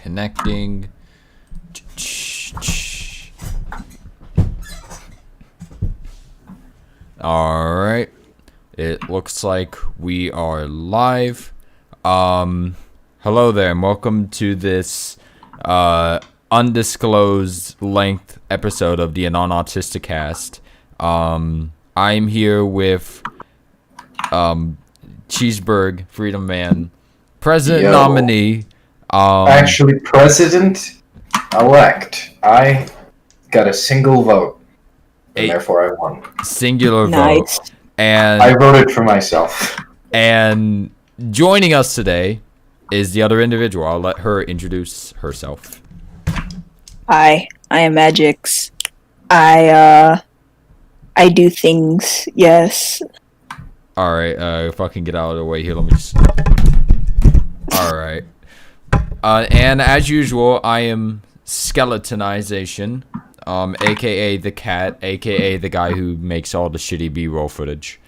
Connecting. Alright. It looks like we are live. Hello there, and welcome to this undisclosed length episode of the Non-Autistic Cast. I'm here with Cheeseburg, Freedom Man, President nominee. Actually, President-elect. I got a single vote, and therefore I won. Singular vote. And I voted for myself. And joining us today is the other individual. I'll let her introduce herself. Hi, I am Magix. I do things, yes. Alright, fucking get out of the way here. Let me just... Alright. And as usual, I am Skeletonization, aka the cat, aka the guy who makes all the shitty B-roll footage.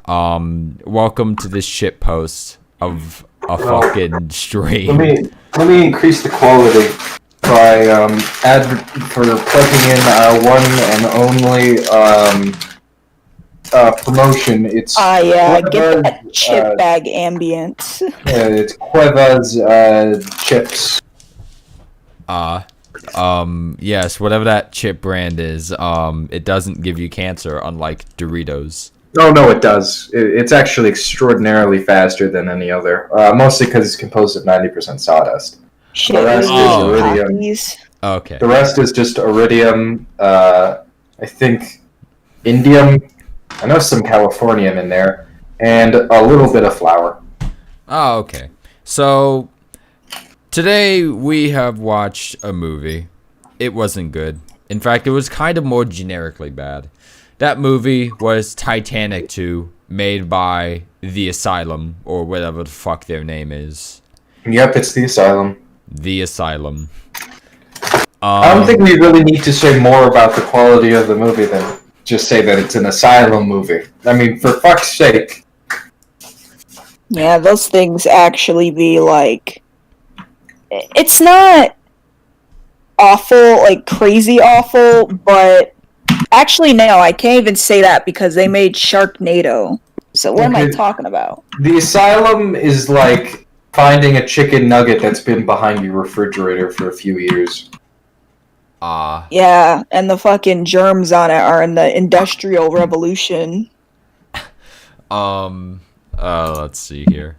Welcome to this shit post of a fucking stream. Let me increase the quality by plugging in our one and only promotion. It's get that chip bag ambience. It's Cueva's chips. Yes, whatever that chip brand is, it doesn't give you cancer, unlike Doritos. Oh, no, it does. It's actually extraordinarily faster than any other, mostly because it's composed of 90% sawdust. Shit, the rest is iridium. Okay. The rest is just iridium, I think indium, I know some californium in there, and a little bit of flour. Oh, okay. So, today we have watched a movie. It wasn't good. In fact, it was kind of more generically bad. That movie was Titanic 2, made by The Asylum, or whatever the fuck their name is. Yep, it's The Asylum. The Asylum. I don't think we really need to say more about the quality of the movie than just say that it's an Asylum movie. I mean, for fuck's sake. Yeah, those things actually be like... It's not awful, like crazy awful, but... Actually, no, I can't even say that because they made Sharknado. So what am I talking about? The Asylum is like finding a chicken nugget that's been behind your refrigerator for a few years. Yeah, and the fucking germs on it are in the Industrial Revolution. Let's see here.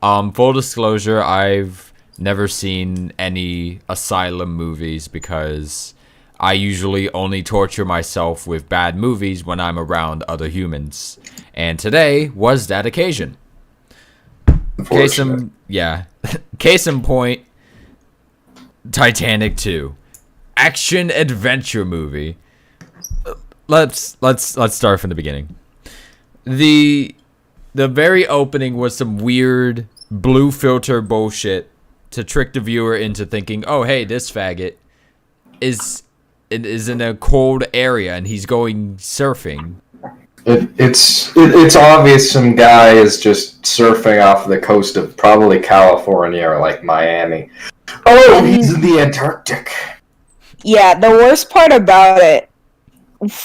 Full disclosure, I've never seen any Asylum movies because I usually only torture myself with bad movies when I'm around other humans. And today was that occasion. Case in point, Titanic 2. Action adventure movie. Let's start from the beginning. The very opening was some weird blue filter bullshit to trick the viewer into thinking, oh hey, this faggot is in a cold area and he's going surfing. It's obvious some guy is just surfing off the coast of probably California or like Miami. Oh, he's in the Antarctic. Yeah, the worst part about it,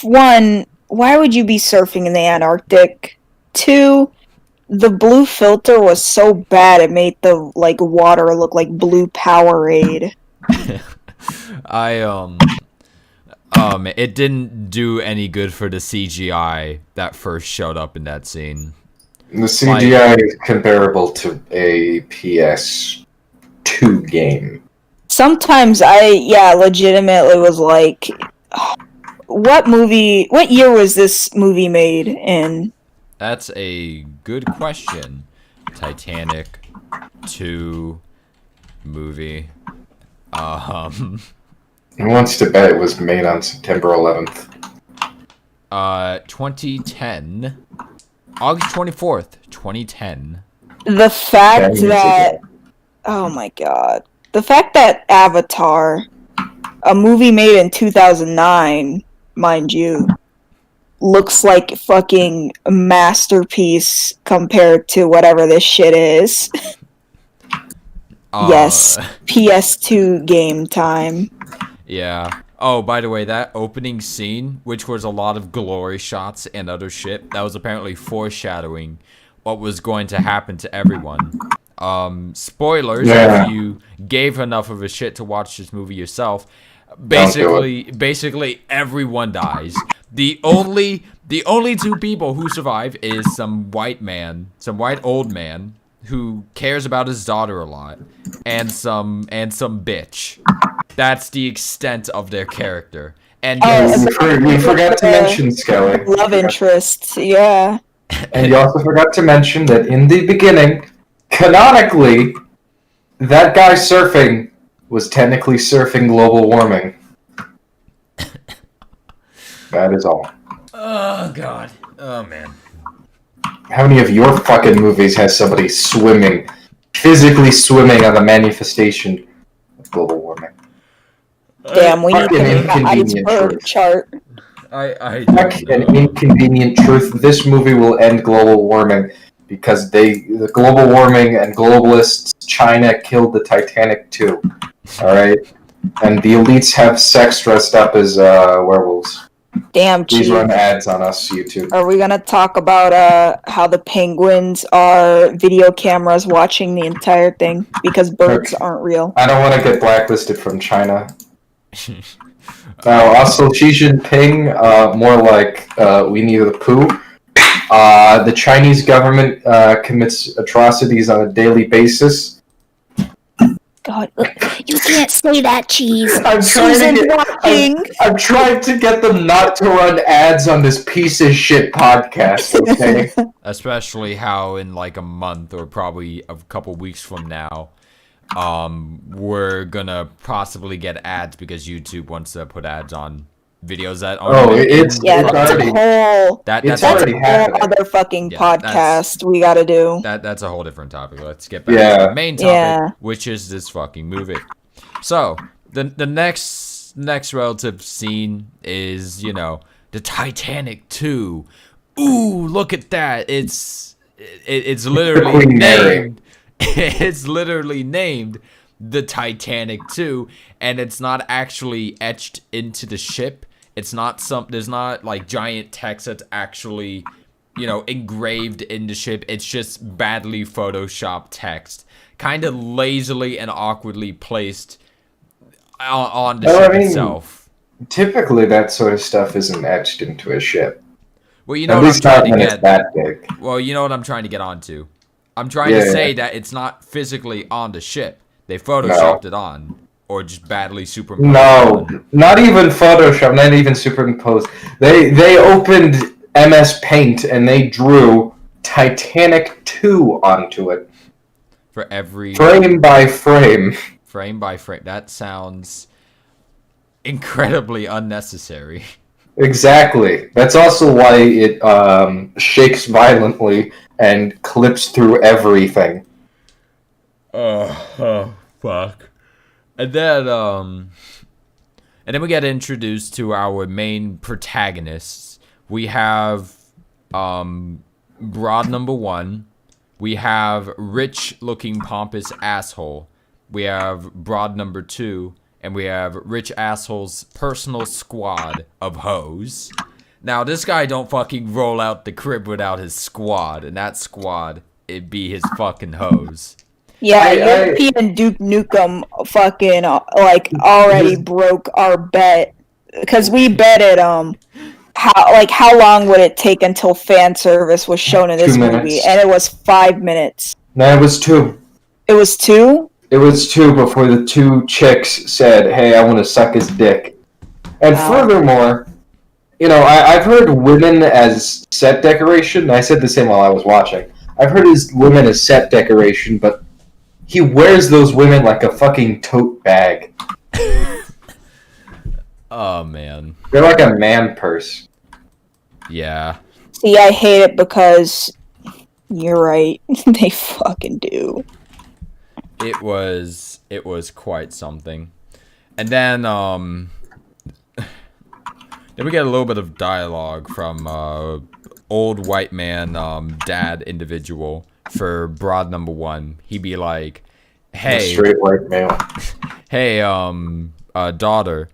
one, why would you be surfing in the Antarctic? Two, the blue filter was so bad it made the water look like blue Powerade. It didn't do any good for the CGI that first showed up in that scene. The CGI is comparable to a PS2 game. Sometimes legitimately was like, what year was this movie made in? That's a good question. Titanic 2 movie. Who wants to bet it was made on September 11th? 2010. August 24th, 2010. The fact that... Oh my god. The fact that Avatar, a movie made in 2009, mind you, looks like fucking a masterpiece compared to whatever this shit is. Yes, PS2 game time. Yeah. Oh, by the way, that opening scene, which was a lot of glory shots and other shit, that was apparently foreshadowing what was going to happen to everyone. Spoilers, Yeah. if you gave enough of a shit to watch this movie yourself, Don't do it. basically everyone dies. The only two people who survive is some white old man who cares about his daughter a lot, and some bitch. That's the extent of their character. And yes, You forgot to mention, Skelly. Love interests, yeah. And you also forgot to mention that in the beginning, canonically, that guy surfing was technically surfing global warming. That is all. oh god, oh man. How many of your fucking movies has somebody swimming, physically swimming on the manifestation of global warming? Damn, we need Fucking to make an inconvenient iceberg truth. chart. I Fuck don't an know. inconvenient truth. This movie will end global warming because the global warming and globalists, China killed the Titanic too. All right, and the elites have sex dressed up as werewolves. Damn, Please Chief. run ads on us, YouTube. Are we gonna talk about how the penguins are video cameras watching the entire thing because birds aren't real? I don't want to get blacklisted from China. Also, Xi Jinping, more like Winnie the Pooh. The Chinese government commits atrocities on a daily basis. God, you can't say that, Cheese. I'm trying to get them not to run ads on this piece of shit podcast, okay? Especially how in like a month or probably a couple weeks from now, we're gonna possibly get ads because YouTube wants to put ads on videos that aren't That's a whole other fucking podcast we gotta do. That's a whole different topic. Let's get back to the main topic, which is this fucking movie. So the next relative scene is, you know, the Titanic 2. Ooh, look at that! It's literally named. It's literally named the Titanic 2, and it's not actually etched into the ship. It's not there's not like giant text that's actually, you know, engraved in the ship. It's just badly photoshopped text, kind of lazily and awkwardly placed on the ship itself. Typically, that sort of stuff isn't etched into a ship. Well, you know At what least I'm not trying when to it's get. that big. Well, you know what I'm trying to get onto. I'm trying to say that it's not physically on the ship. They photoshopped it on. Or just badly superimposed. No, not even Photoshop, not even superimposed. They opened MS Paint and they drew Titanic 2 onto it. For every... Frame by frame. Frame by frame. That sounds incredibly unnecessary. Exactly. That's also why it shakes violently and clips through everything. Oh, fuck. And then we get introduced to our main protagonists. We have broad number 1. We have rich-looking pompous asshole. We have broad number 2, and we have rich asshole's personal squad of hoes. Now, this guy don't fucking roll out the crib without his squad, and that squad, it'd be his fucking hoes. Yeah, European Duke Nukem fucking already broke our bet because we betted how long would it take until fan service was shown in this movie, and it was 5 minutes. No, it was 2. It was 2? It was 2 before the 2 chicks said, "Hey, I want to suck his dick." And furthermore, you know, I've heard women as set decoration. I said the same while I was watching. I've heard women as set decoration, but he wears those women like a fucking tote bag. Oh, man. They're like a man purse. Yeah. See, I hate it because you're right. They fucking do. It was quite something. And then we get a little bit of dialogue from old white man dad individual for broad number 1. He'd be like, A straight white male. Hey, daughter,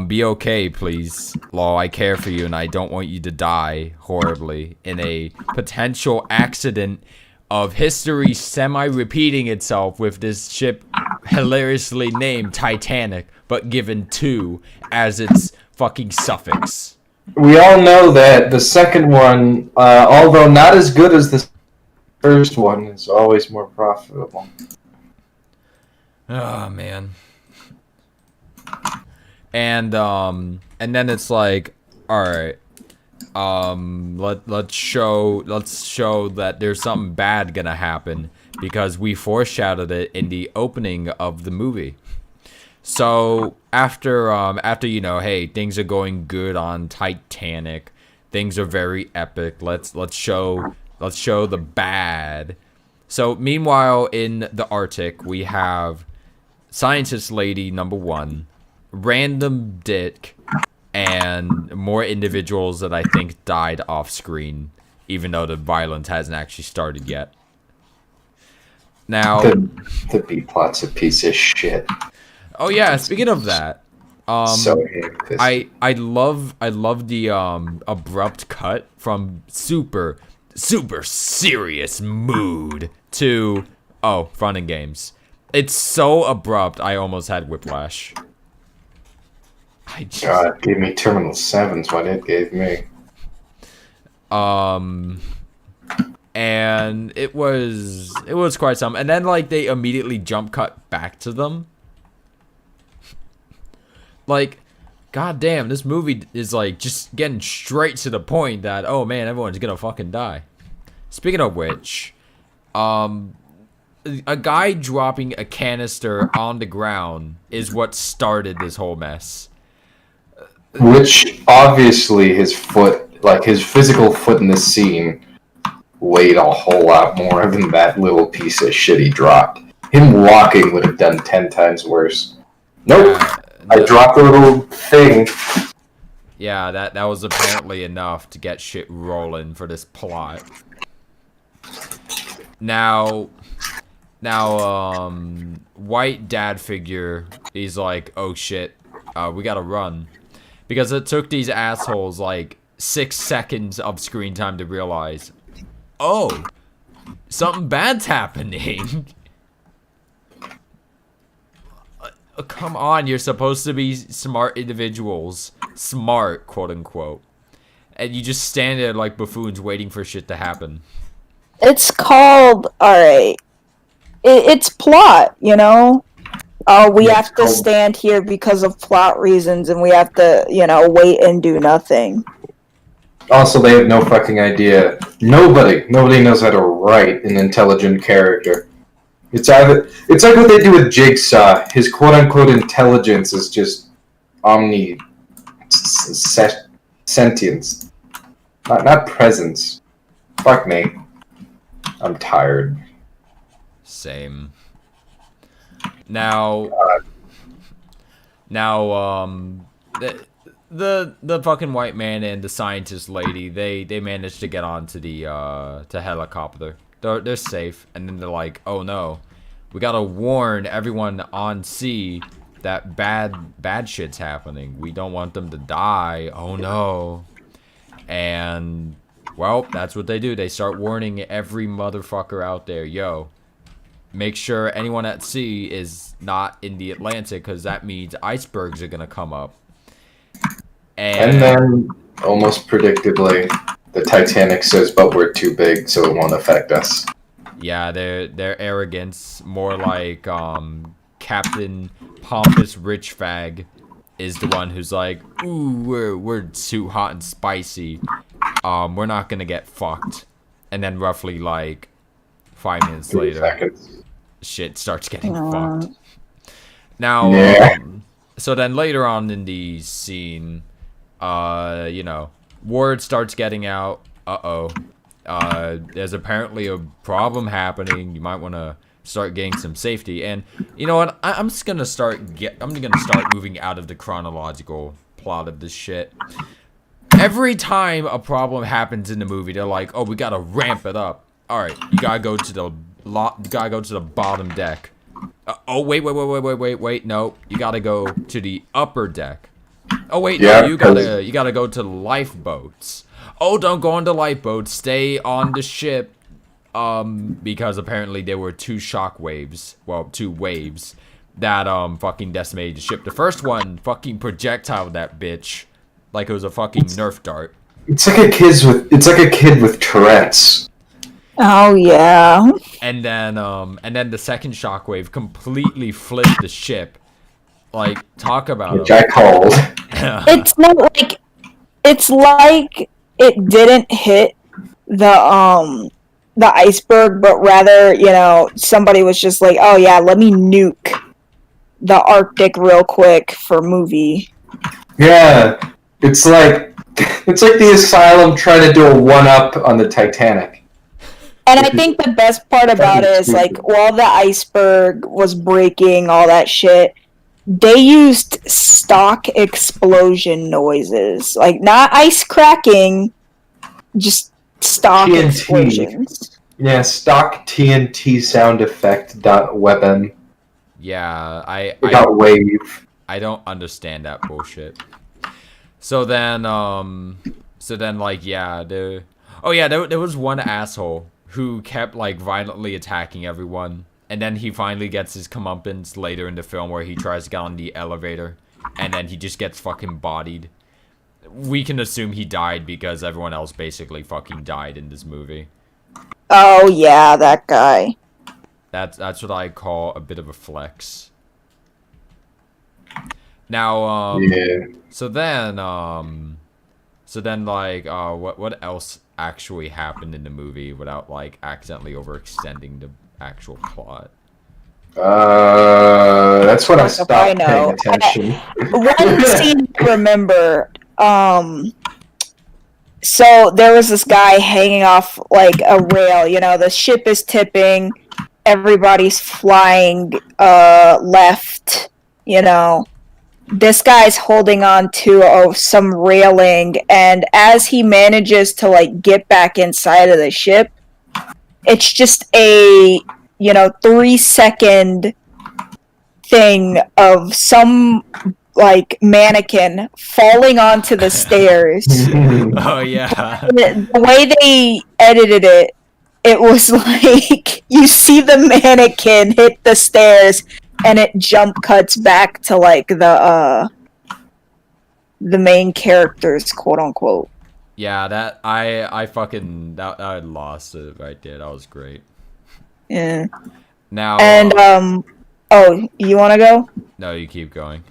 be okay, please. Lol, I care for you and I don't want you to die horribly in a potential accident of history semi-repeating itself with this ship hilariously named Titanic, but given 2 as its fucking suffix. We all know that the second one, although not as good as the first one, is always more profitable. Oh man. And then it's like, all right, let's show that there's something bad gonna happen because we foreshadowed it in the opening of the movie. So after you know, hey, things are going good on Titanic, things are very epic. Let's show the bad. So meanwhile, in the Arctic, we have scientist lady number 1, random dick, and more individuals that I think died off screen, even though the violence hasn't actually started yet. Now, the B plot's a piece of shit. oh yeah, speaking of that, So I love the abrupt cut from super serious mood to fun and games. It's so abrupt, I almost had whiplash. God, it gave me Terminal 7's what it gave me. And it was quite some. And then like they immediately jump cut back to them. Like, goddamn, this movie is like just getting straight to the point that, oh man, everyone's gonna fucking die. Speaking of which, a guy dropping a canister on the ground is what started this whole mess. Which, obviously, his foot, like his physical foot in this scene, weighed a whole lot more than that little piece of shit he dropped. Him walking would have done 10 times worse. Nope, I dropped a little thing. Yeah, that was apparently enough to get shit rolling for this plot. Now, white dad figure, he's like, oh shit, we gotta run. Because it took these assholes like 6 seconds of screen time to realize, oh, something bad's happening. Come on, you're supposed to be smart individuals. Smart, quote unquote. And you just stand there like buffoons waiting for shit to happen. It's called, alright, it's plot, you know? We have to stand here because of plot reasons, and we have to, you know, wait and do nothing. Also, they have no fucking idea. Nobody knows how to write an intelligent character. It's like what they do with Jigsaw. His quote-unquote intelligence is just sentience. Not presence. Fuck me. I'm tired. Same. Now, the fucking white man and the scientist lady, they managed to get onto the helicopter. They're safe, and then they're like, oh no, we gotta warn everyone on sea that bad shit's happening. We don't want them to die. Oh no. And well, that's what they do. They start warning every motherfucker out there, yo, make sure anyone at sea is not in the Atlantic, because that means icebergs are gonna come up. And then, almost predictably, the Titanic says, but we're too big, so it won't affect us. Yeah, their arrogance, more like Captain Pompous Rich Fag is the one who's like, ooh, we're too hot and spicy. We're not gonna get fucked. And then roughly like 5 minutes later, shit starts getting fucked. Now, so then later on in the scene, you know, word starts getting out. There's apparently a problem happening. You might want to start getting some safety. And you know what? I'm just gonna start moving out of the chronological plot of this shit. Every time a problem happens in the movie, they're like, "Oh, we gotta ramp it up. All right, you gotta go to the bottom deck. Wait. No, you gotta go to the upper deck. Oh wait, Yeah, no, you gotta go to the lifeboats. Oh, don't go on the lifeboats. Stay on the ship. Because apparently there were two waves that fucking decimated the ship. The first one fucking projectiled that bitch like it was a fucking Nerf dart. It's like a kid with Tourette's. Oh yeah. And then the second shockwave completely flipped the ship. Like, talk about Which I called. It's not like it's like it didn't hit the iceberg, but rather, somebody was just like, oh yeah, let me nuke the Arctic real quick for movie. Yeah, it's like the Asylum trying to do a one-up on the Titanic. And I think the best part about it is, like, while the iceberg was breaking, all that shit, they used stock explosion noises. Like, not ice cracking, just stock TNT. explosions. Yeah, stock TNT sound effect .weapon. Yeah, I wave. I don't understand that bullshit. So then like, yeah, there was one asshole who kept like violently attacking everyone, and then he finally gets his comeuppance later in the film where he tries to get on the elevator, and then he just gets fucking bodied. We can assume he died because everyone else basically fucking died in this movie. Oh yeah, that guy. That's what I call a bit of a flex. Now, Yeah. So then, like, what else actually happened in the movie without, like, accidentally overextending the actual plot? That's when I stopped I know. paying attention. One scene I remember, so there was this guy hanging off, like, a rail, the ship is tipping, everybody's flying, left, This guy's holding on to some railing, and as he manages to, like, get back inside of the ship, it's just a, 3-second thing of some, like, mannequin falling onto the stairs. Oh, yeah. The way they edited it, it was like, you see the mannequin hit the stairs, and it jump cuts back to, like, the main characters, quote unquote. Yeah, that I fucking I lost it right there. That was great. Yeah. Now And oh, you want to go? No, you keep going.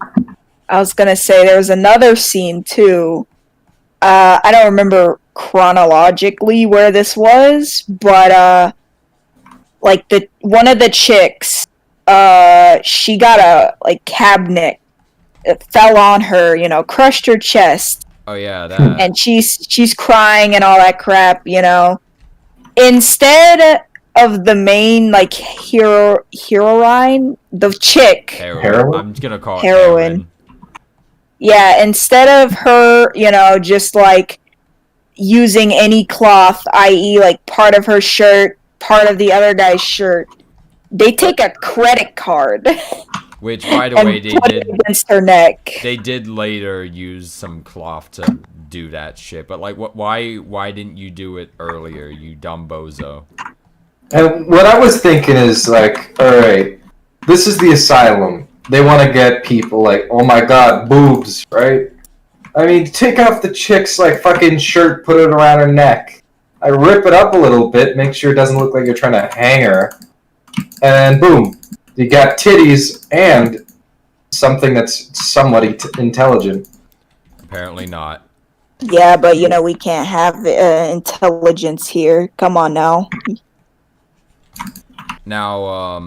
I was gonna say there was another scene too. I don't remember chronologically where this was, but like one of the chicks, she got a like cabinet. It fell on her, crushed her chest. Oh yeah, that. And she's crying and all that crap, Instead of the main like heroine, the chick. Heroine? I'm gonna call it Heroine. Yeah, instead of her, just like using any cloth, i.e., like part of her shirt, part of the other guy's shirt, they take a credit card. Which, by the way, they put did it against her neck. They did later use some cloth to do that shit, but like, why didn't you do it earlier, you dumb bozo? And what I was thinking is like, all right, this is the Asylum. They want to get people like, oh my god, boobs, right? I mean, take off the chick's like fucking shirt, put it around her neck. I rip it up a little bit, make sure it doesn't look like you're trying to hang her, and then boom. You got titties and something that's somewhat intelligent. Apparently not. Yeah, but we can't have intelligence here. Come on now. Now,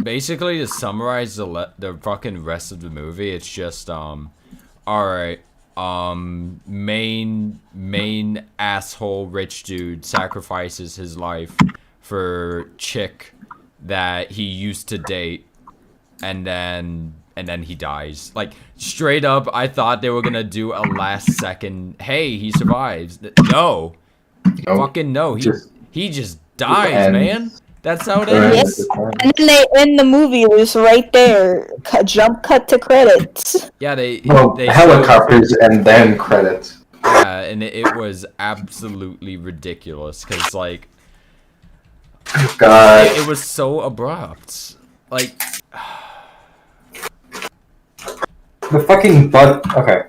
basically to summarize the fucking rest of the movie, it's just alright, main asshole rich dude sacrifices his life for chick that he used to date, and then he dies. Like, straight up, I thought they were gonna do a last second, hey, he survives. No. Nope. Fucking no. He just dies, And- man. That's how it Right. ends. And then they end the movie just right there. Jump cut to credits. Yeah, they showed, helicopters and then credits. yeah, and it was absolutely ridiculous because like God. it was so abrupt. Like The fucking okay.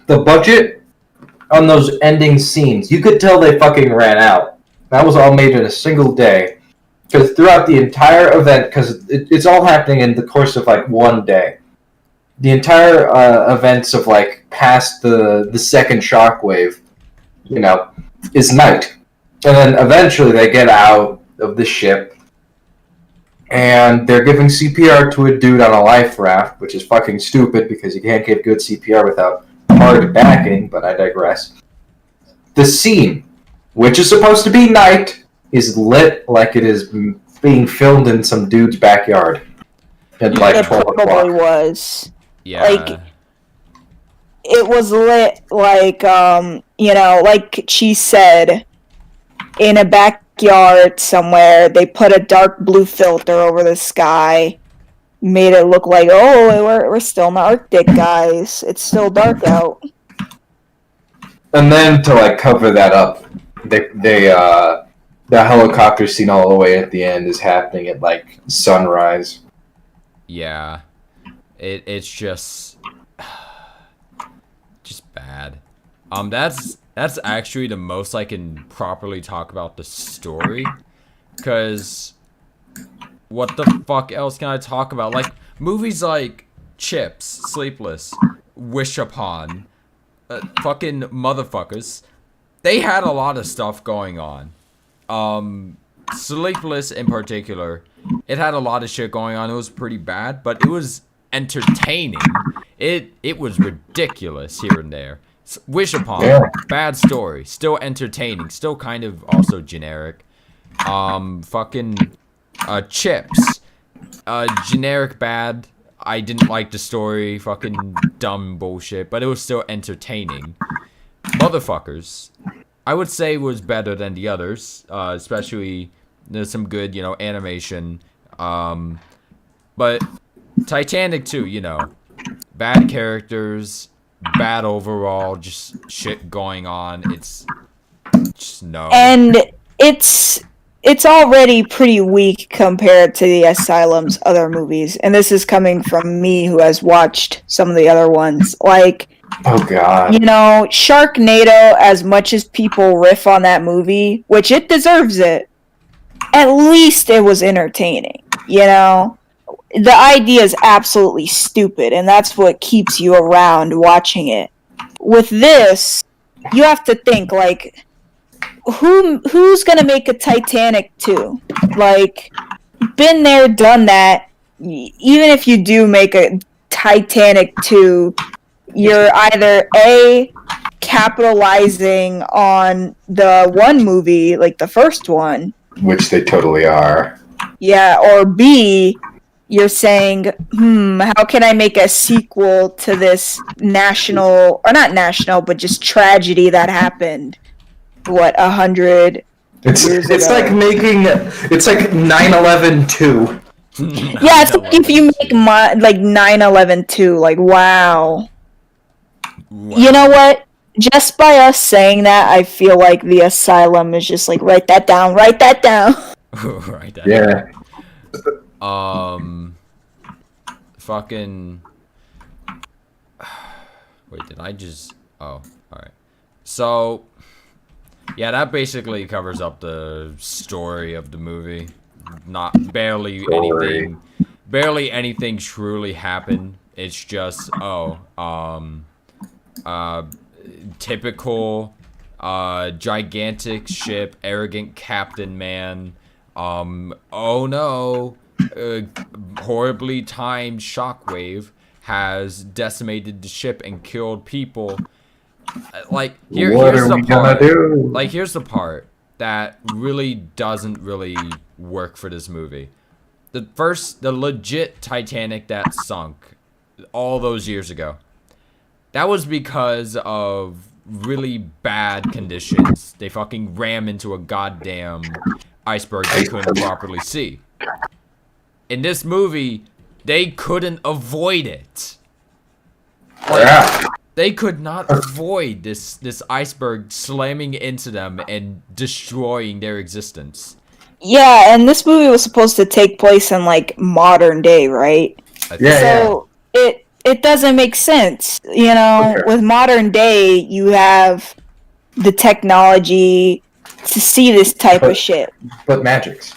The budget on those ending scenes, you could tell they fucking ran out. That was all made in a single day. Because throughout the entire event, because it's all happening in the course of like one day. The entire events of like past the second shockwave, you know, is night. And then eventually they get out of the ship and they're giving CPR to a dude on a life raft, which is fucking stupid because you can't give good CPR without hard backing, but I digress. The scene, which is supposed to be night, is lit like it is being filmed in some dude's backyard. At like It 12 probably o'clock. was. yeah, Like, it was lit like like she said, in a backyard somewhere. They put a dark blue filter over the sky, made it look like, oh, we're still in the Arctic, guys. It's still dark out. And then to like cover that up, the helicopter scene all the way at the end is happening at like sunrise. yeah. It's just bad. That's actually the most I can properly talk about the story, because what the fuck else can I talk about? Like movies like Chips, Sleepless, Wish Upon, fucking motherfuckers. They had a lot of stuff going on. Sleepless in particular, it had a lot of shit going on. It was pretty bad, but it was entertaining. It was ridiculous here and there. Wish Upon, Yeah. bad story, still entertaining, still kind of also generic. Fucking Chips, generic bad. I didn't like the story, fucking dumb bullshit, but it was still entertaining. Motherfuckers, I would say was better than the others, especially there's some good, animation. But Titanic too, bad characters, bad overall, just shit going on. It's just no. And it's already pretty weak compared to the Asylum's other movies. And this is coming from me, who has watched some of the other ones. Like, Oh god. Sharknado, as much as people riff on that movie, which it deserves it, at least it was entertaining, The idea is absolutely stupid, and that's what keeps you around watching it. With this, you have to think, like, who's gonna make a Titanic 2? Like, been there, done that. Even if you do make a Titanic 2, you're either A, capitalizing on the one movie, like the first one, Which they totally are. yeah, or B, you're saying, how can I make a sequel to this national, or not national, but just tragedy that happened, 100 It's years it's ago? like making it's like 9/11 2. Yeah, it's like if you make 9/11 2, like, wow. You know what? Just by us saying that, I feel like the Asylum is just like, write that down. Right. Yeah. Fucking. Wait, did I just? Oh, alright. So, yeah, that basically covers up the story of the movie. Barely anything truly happened. It's just, typical, gigantic ship, arrogant captain man. Oh no. Horribly timed shockwave has decimated the ship and killed people. Like here's the part. Like here's the part that really doesn't really work for this movie. The legit Titanic that sunk all those years ago. That was because of really bad conditions. They fucking ram into a goddamn iceberg they couldn't properly see. In this movie, they couldn't avoid it. Like, they could not avoid this iceberg slamming into them and destroying their existence. Yeah, and this movie was supposed to take place in like modern day, right? So it doesn't make sense, you know. With modern day, you have the technology to see this type of shit. But magics.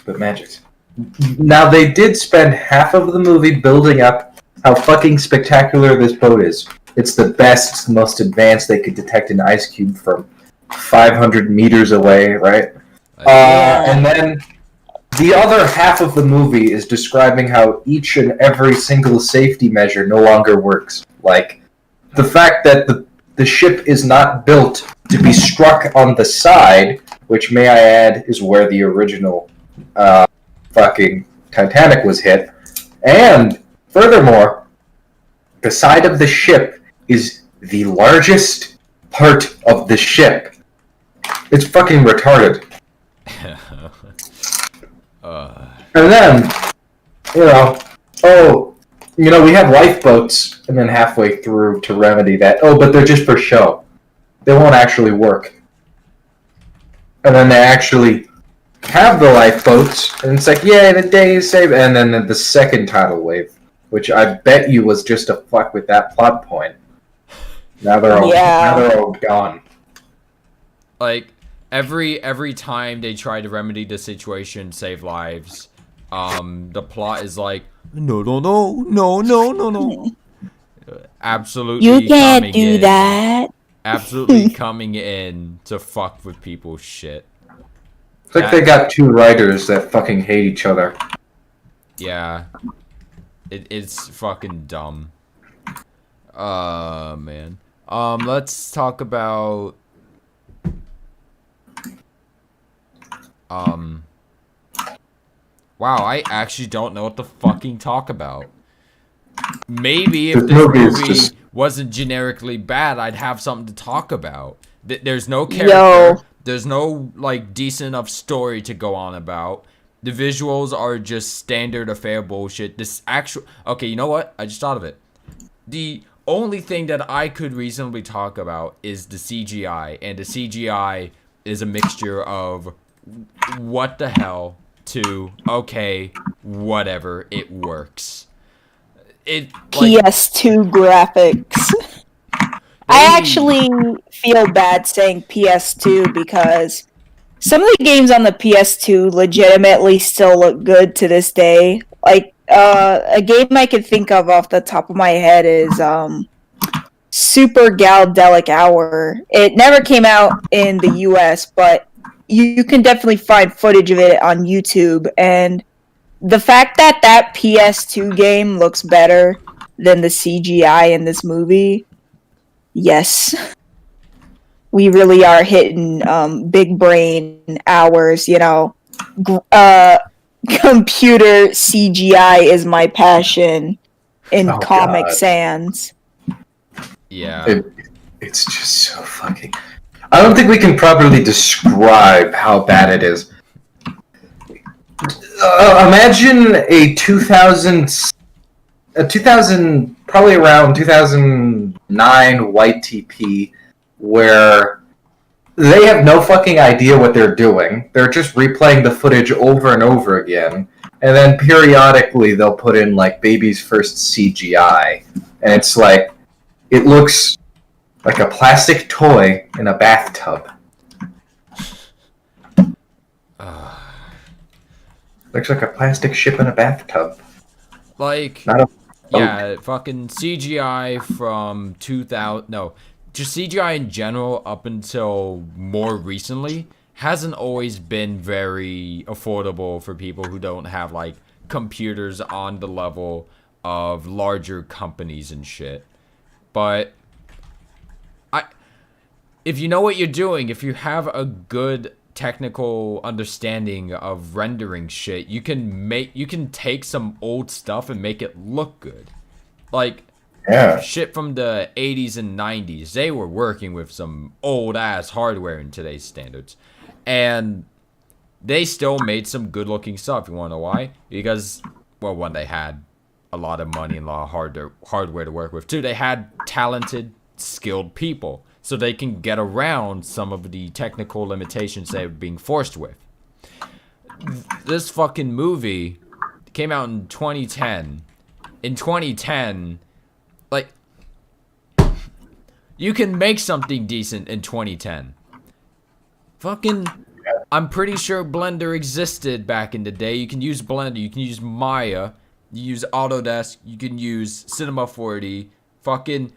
Now, they did spend half of the movie building up how fucking spectacular this boat is. It's the best, most advanced they could detect an ice cube from 500 meters away, right? And then the other half of the movie is describing how each and every single safety measure no longer works. Like, the fact that the ship is not built to be struck on the side, which, may I add, is where the original fucking Titanic was hit. And, furthermore, the side of the ship is the largest part of the ship. It's fucking retarded. And then, we have lifeboats, and then halfway through to remedy that, but they're just for show. They won't actually work. And then they actually have the lifeboats, and it's like, yay, the day is saved. And then the second tidal wave, which I bet you was just to fuck with that plot point. Now they're all gone. Like, every time they try to remedy the situation, save lives, the plot is like, no. Absolutely, you can't do that. Absolutely coming in to fuck with people's shit. It's like they got two writers that fucking hate each other. Yeah. It's fucking dumb. Man. Let's talk about... Wow, I actually don't know what to fucking talk about. Maybe if this movie wasn't generically bad, I'd have something to talk about. There's no character. There's no, like, decent enough story to go on about. The visuals are just standard affair bullshit. Okay, you know what? I just thought of it. The only thing that I could reasonably talk about is the CGI. And the CGI is a mixture of what the hell to, okay, whatever, it works. PS2 graphics. I actually feel bad saying PS2 because some of the games on the PS2 legitimately still look good to this day. Like, a game I can think of off the top of my head is Super Galdelic Hour. It never came out in the US, but you can definitely find footage of it on YouTube. And the fact that that PS2 game looks better than the CGI in this movie, yes. We really are hitting big brain hours, you know. Computer CGI is my passion in Comic Sans. Yeah. It's just so fucking... I don't think we can properly describe how bad it is. Imagine a 2000, probably around 2009 white TP, where they have no fucking idea what they're doing. They're just replaying the footage over and over again, and then periodically they'll put in, like, baby's first CGI, and it's like, it looks like a plastic toy in a bathtub. Looks like a plastic ship in a bathtub. Like, fucking CGI from 2000... No, just CGI in general up until more recently hasn't always been very affordable for people who don't have, like, computers on the level of larger companies and shit. But if you know what you're doing, if you have a good technical understanding of rendering shit, you can take some old stuff and make it look good. Like, shit from the 80s and 90s, they were working with some old ass hardware in today's standards, and they still made some good-looking stuff. You want to know why? Because, well, one, they had a lot of money and a lot of hardware to work with. Two, they had talented, skilled people, so they can get around some of the technical limitations they were being forced with. This fucking movie came out in 2010. In 2010, like, you can make something decent in 2010. Fucking, I'm pretty sure Blender existed back in the day. You can use Blender, you can use Maya, you use Autodesk, you can use Cinema 4D, fucking,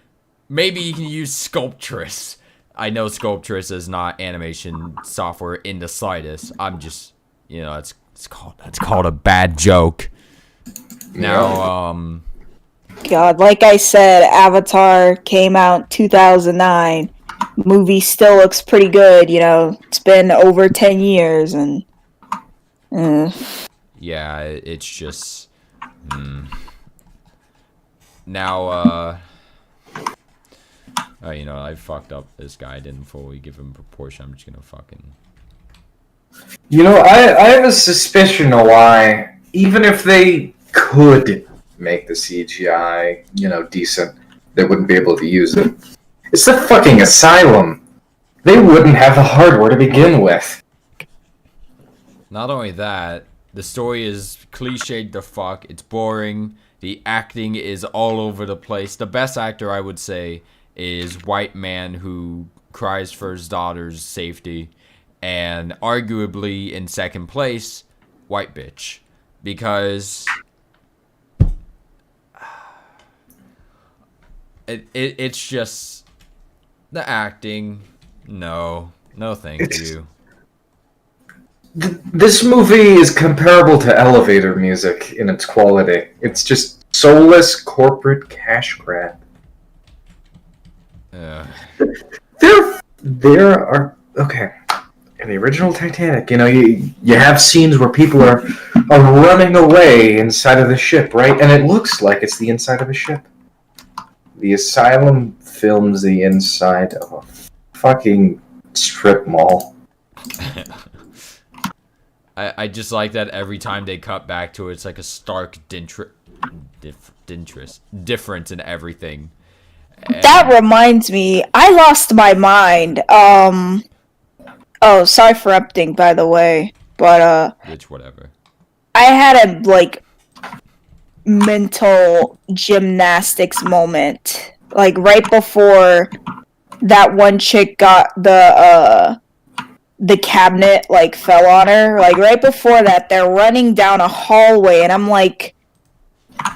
maybe you can use Sculptress. I know Sculptress is not animation software in the slightest. I'm just, you know, that's called a bad joke. Now, God, like I said, Avatar came out 2009. Movie still looks pretty good, you know. It's been over 10 years, and... yeah, it's just... Now, oh, you know, I fucked up this guy. I didn't fully give him proportion. I'm just gonna fucking... You know, I have a suspicion of why, even if they could make the CGI, you know, decent, they wouldn't be able to use it. It's the fucking asylum. They wouldn't have the hardware to begin with. Not only that, the story is cliched the fuck. It's boring. The acting is all over the place. The best actor, I would say, is white man who cries for his daughter's safety. And arguably in second place, white bitch. Because... It's just... the acting... No, thank you. This movie is comparable to elevator music in its quality. It's just soulless corporate cash grab. There are... Okay. In the original Titanic, you know, you have scenes where people are running away inside of the ship, right? And it looks like it's the inside of a ship. The asylum films the inside of a fucking strip mall. I just like that every time they cut back to it, it's like a stark difference in everything. And that reminds me, I lost my mind. Oh, sorry for interrupting, by the way, but, which, whatever. I had a, like, mental gymnastics moment. Like, right before that one chick got the cabinet, like, fell on her. Like, right before that, they're running down a hallway, and I'm like,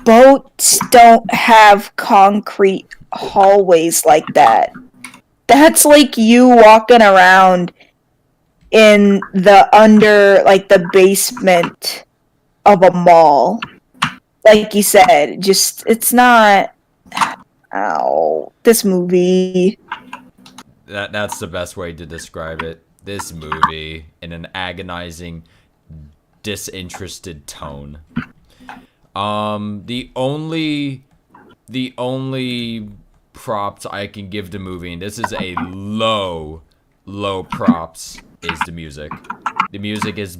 boats don't have concrete hallways like that. That's like you walking around in the basement of a mall. Like you said, just, it's not... Ow. This movie... That's the best way to describe it. This movie, in an agonizing, disinterested tone. The only props I can give the movie, and this is a low props, is the music. The music is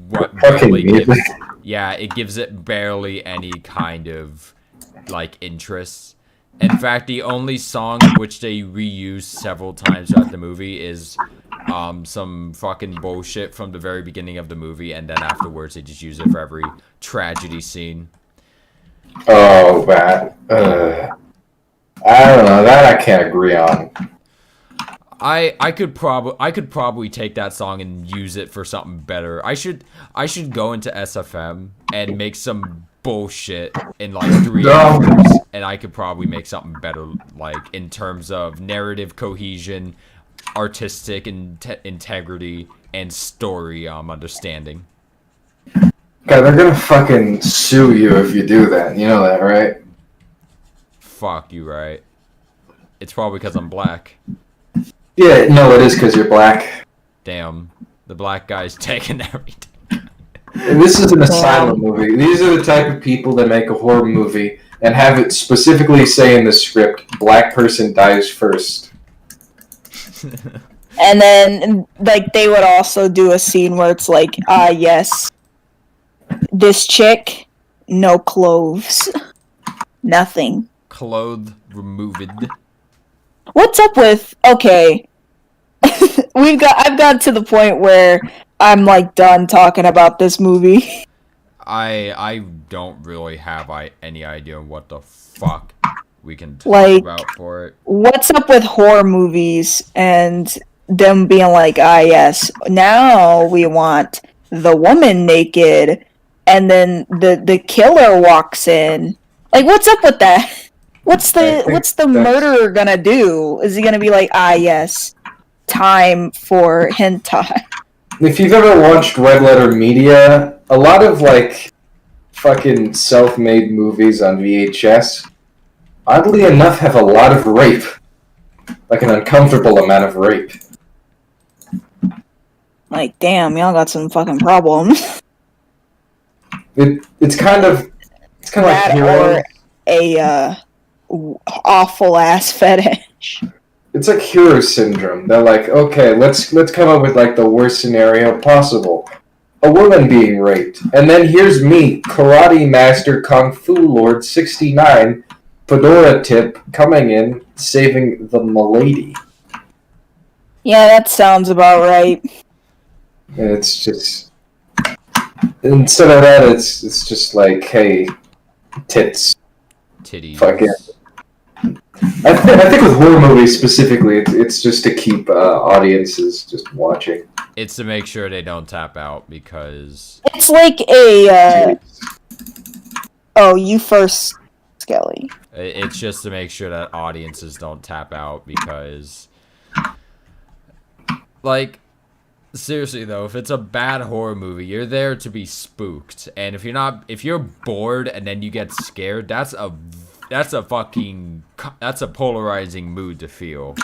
what barely gives, yeah, it gives it barely any kind of, like, interest. In fact, the only song which they reuse several times throughout the movie is some fucking bullshit from the very beginning of the movie, and then afterwards they just use it for every tragedy scene. Oh, that. I don't know. That I can't agree on. I could probably take that song and use it for something better. I should go into SFM and make some bullshit in like 3 hours, and I could probably make something better, like in terms of narrative cohesion, artistic integrity, and story understanding. God, they're gonna fucking sue you if you do that. You know that, right? Fuck you, right? It's probably because I'm black. Yeah, no, it is because you're black. Damn, the black guy's taking everything. And this is an asylum movie. These are the type of people that make a horror movie and have it specifically say in the script, black person dies first. And then, like, they would also do a scene where it's like, yes, this chick, no clothes. Nothing. Clothes removed. What's up with, okay, I've got to the point where I'm, like, done talking about this movie. I don't really have any idea what the fuck we can talk Like, about for it. What's up with horror movies and them being like, yes, now we want the woman naked, and then the killer walks in. Like, what's up with that? What's the murderer gonna do? Is he gonna be like, yes, time for hentai? If you've ever watched Red Letter Media, a lot of like fucking self-made movies on VHS, oddly enough, have a lot of rape. Like an uncomfortable amount of rape. Like, damn, y'all got some fucking problems. It's kind of like That Hero. or a awful ass fetish. It's like hero syndrome. They're like, okay, let's come up with like the worst scenario possible. A woman being raped. And then here's me, Karate Master Kung Fu Lord 69, Fedora tip, coming in, saving the milady. Yeah, that sounds about right. And it's just... Instead of that, it's just like, hey, tits. Titties. Fuck it. I think with horror movies specifically, it's just to keep audiences just watching. It's to make sure they don't tap out because It's like a, oh, you first, Skelly. it's just to make sure that audiences don't tap out because, like, seriously though, if it's a bad horror movie, you're there to be spooked, and if you're bored and then you get scared, that's a polarizing mood to feel.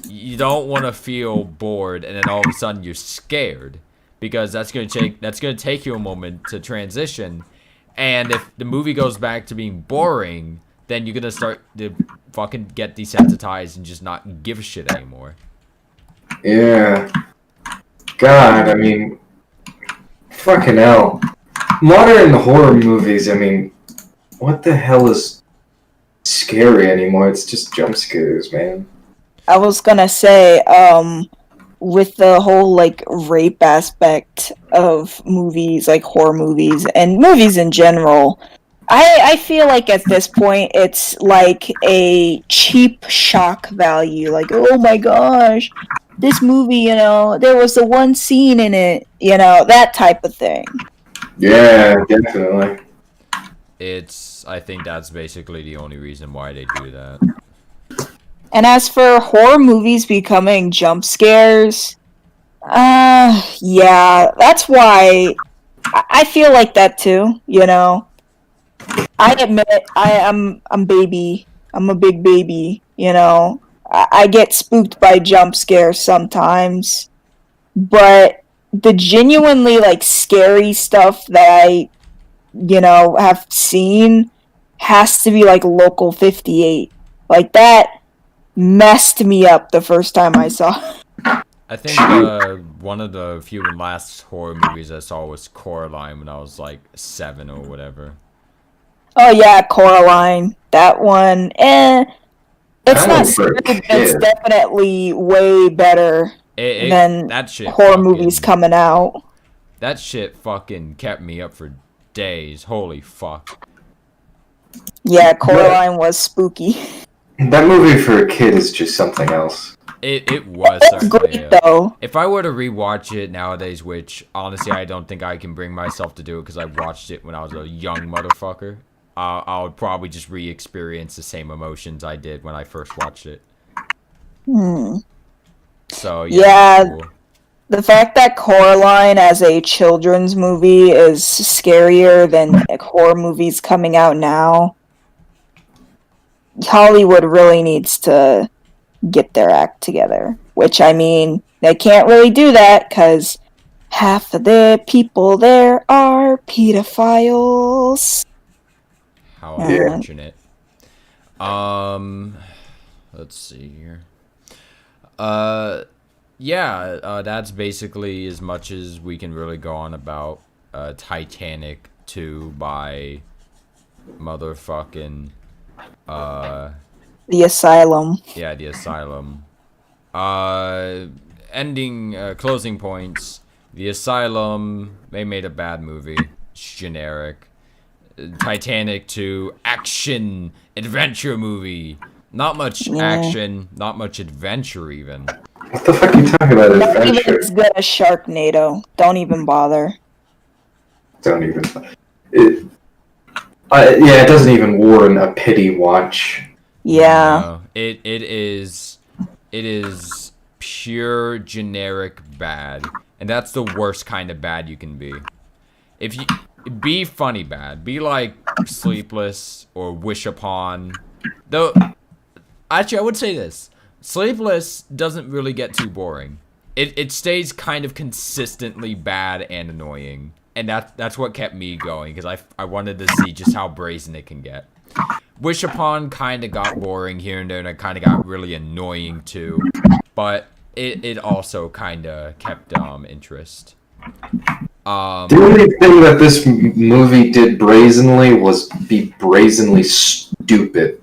You don't want to feel bored and then all of a sudden you're scared, because that's gonna take you a moment to transition, and if the movie goes back to being boring, then you're gonna start to fucking get desensitized and just not give a shit anymore. Yeah. God, I mean, fucking hell. Modern horror movies, I mean, what the hell is scary anymore? It's just jump scares, man. I was gonna say, with the whole, like, rape aspect of movies, like horror movies, and movies in general, I feel like at this point it's like a cheap shock value. Like, oh my gosh, this movie, there was the one scene in it, that type of thing. Yeah, definitely. I think that's basically the only reason why they do that. And as for horror movies becoming jump scares, yeah, that's why I feel like that too, I admit I'm baby. I'm a big baby, I get spooked by jump scares sometimes, but the genuinely, like, scary stuff that I, have seen has to be like Local 58. Like, that messed me up the first time I saw it. I think one of the few and last horror movies I saw was Coraline when I was like 7 or whatever. Oh yeah, Coraline. That one, it's not scary, but it's definitely way better than that shit horror movies coming out. That shit fucking kept me up for days. Holy fuck. Yeah, Coraline was spooky. That movie for a kid is just something else. It was It's great though. If I were to rewatch it nowadays, which honestly I don't think I can bring myself to do it because I watched it when I was a young motherfucker, I would probably just re-experience the same emotions I did when I first watched it. So yeah. Cool. The fact that Coraline as a children's movie is scarier than, like, horror movies coming out now, Hollywood really needs to get their act together. Which, I mean, they can't really do that because half of the people there are pedophiles. How unfortunate. Let's see here. Yeah, that's basically as much as we can really go on about Titanic 2 by motherfucking The Asylum. yeah, The Asylum. Closing points. The Asylum, they made a bad movie. It's generic. Titanic 2, action adventure movie. Not much action, not much adventure even. What the fuck are you talking about? Not even Adventure? as good as Sharknado. Don't even bother. Don't even. Yeah, it doesn't even warrant a pity watch. Yeah. No, it is pure generic bad, and that's the worst kind of bad you can be. If you be funny bad, be like Sleepless or Wish Upon. Though, actually, I would say this: Sleepless doesn't really get too boring. It stays kind of consistently bad and annoying, and that's what kept me going because I wanted to see just how brazen it can get. Wish Upon kind of got boring here and there, and it kind of got really annoying too, but it also kind of kept interest. The only thing that this movie did brazenly was be brazenly stupid.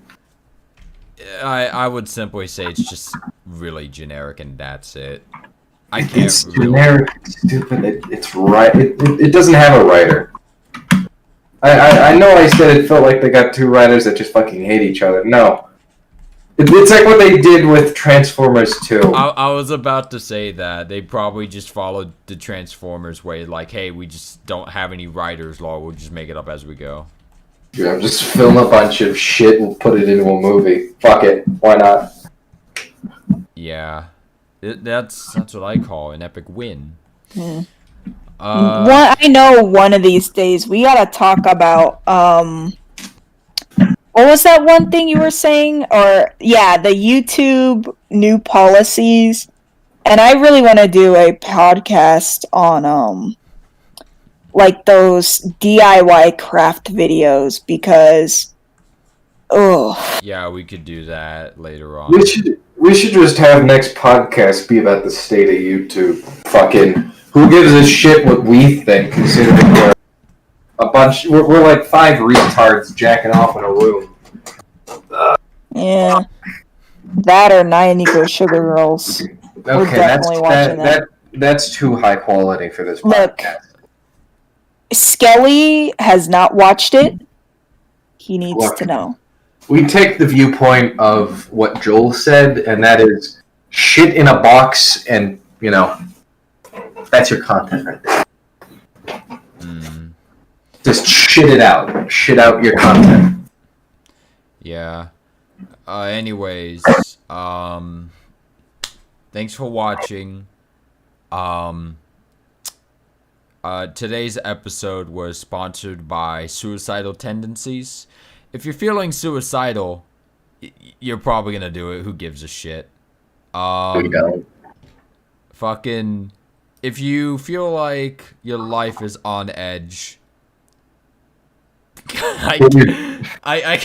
I would simply say it's just really generic, and that's it. It's generic, stupid. It's right. It doesn't have a writer. I know I said it felt like they got two writers that just fucking hate each other. No. It's like what they did with Transformers 2. I was about to say that. They probably just followed the Transformers way, like, hey, we just don't have any writers, lol, we'll just make it up as we go. Yeah, just film a bunch of shit and put it into a movie. Fuck it. Why not? Yeah. That's what I call an epic win. I know one of these days we gotta talk about what was that one thing you were saying? Or yeah, the YouTube new policies. And I really want to do a podcast on like those DIY craft videos because Yeah, we could do that later on. We should just have next podcast be about the state of YouTube. Fucking who gives a shit what we think, considering we're like 5 retards jacking off in a room. yeah, that or 9 Equal Sugar Girls. We're Okay, definitely watching that. That's too high quality for this Look, podcast. Skelly has not watched it. He needs to know. We take the viewpoint of what Joel said, and that is shit in a box, and, you know, that's your content right there. Just shit it out. Shit out your content. Yeah. Anyways, thanks for watching. Today's episode was sponsored by Suicidal Tendencies. If you're feeling suicidal, you're probably gonna do it. Who gives a shit? We don't. Fucking, if you feel like your life is on edge, I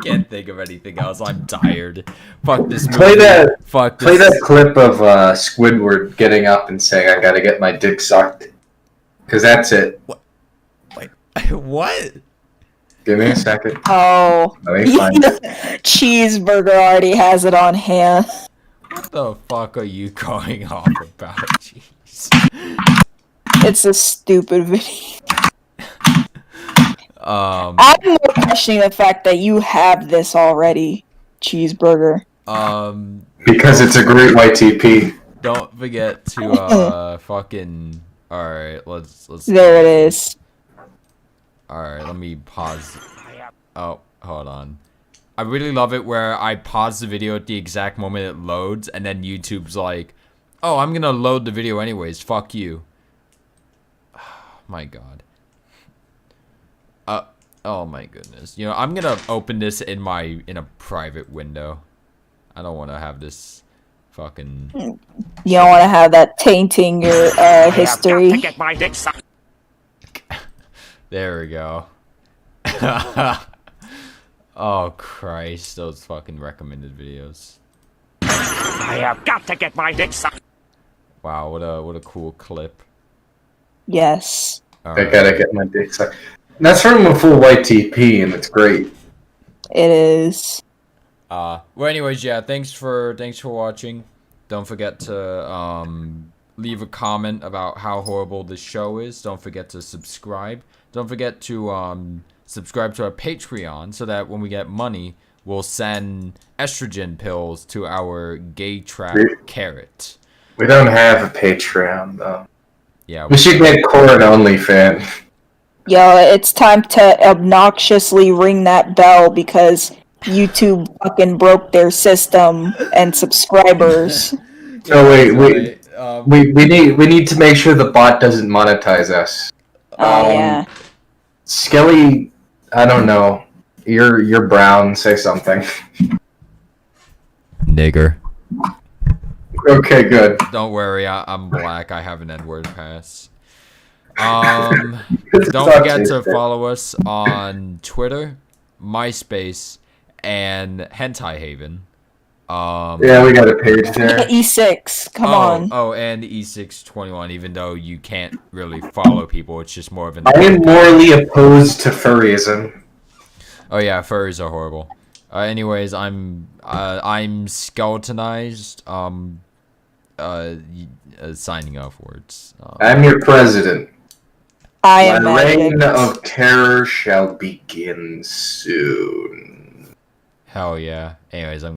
can't think of anything else. I'm tired. Fuck this movie. Play that clip of Squidward getting up and saying, "I gotta get my dick sucked," because that's it. What? Wait, what? Give me a second. Oh, Let me find it. Cheeseburger already has it on hand. What the fuck are you going off about? Jeez. It's a stupid video. I'm more questioning the fact that you have this already, Cheeseburger. Because it's a great YTP. Don't forget to fucking. All right, let's. There it is. All right, let me pause. Oh, hold on. I really love it where I pause the video at the exact moment it loads, and then YouTube's like, "Oh, I'm gonna load the video anyways. Fuck you." My God. Oh my goodness. You know, I'm gonna open this in a private window. I don't want to have this fucking. You don't want to have that tainting your history. There we go. Oh Christ, those fucking recommended videos. I have got to get my dick sucked. Wow, what a cool clip. Yes. All I right. gotta get my dick sucked. That's from a full white TP, and it's great. It is. Well, anyways, yeah. Thanks for watching. Don't forget to leave a comment about how horrible this show is. Don't forget to subscribe. Don't forget to subscribe to our Patreon so that when we get money, we'll send estrogen pills to our gay trap carrot. We don't have a Patreon, though. Yeah. We should get Corn OnlyFans. Yo, it's time to obnoxiously ring that bell because YouTube fucking broke their system and subscribers. No, wait. Right. We need to make sure the bot doesn't monetize us. Yeah. Skelly, I don't know. You're brown. Say something. Nigger. Okay, good. Don't worry, I'm black. I have an N-word pass. Don't forget to follow us on Twitter, MySpace, and Hentai Haven. Yeah, we got a page there. E6, come on. Oh, and E621. Even though you can't really follow people, it's just more of an. I am morally opposed to furryism. Oh yeah, furries are horrible. Anyways, I'm skeletonized. Signing off words. I'm your president. I am My reign Benedict. of terror shall begin soon. Hell yeah. Anyways, I'm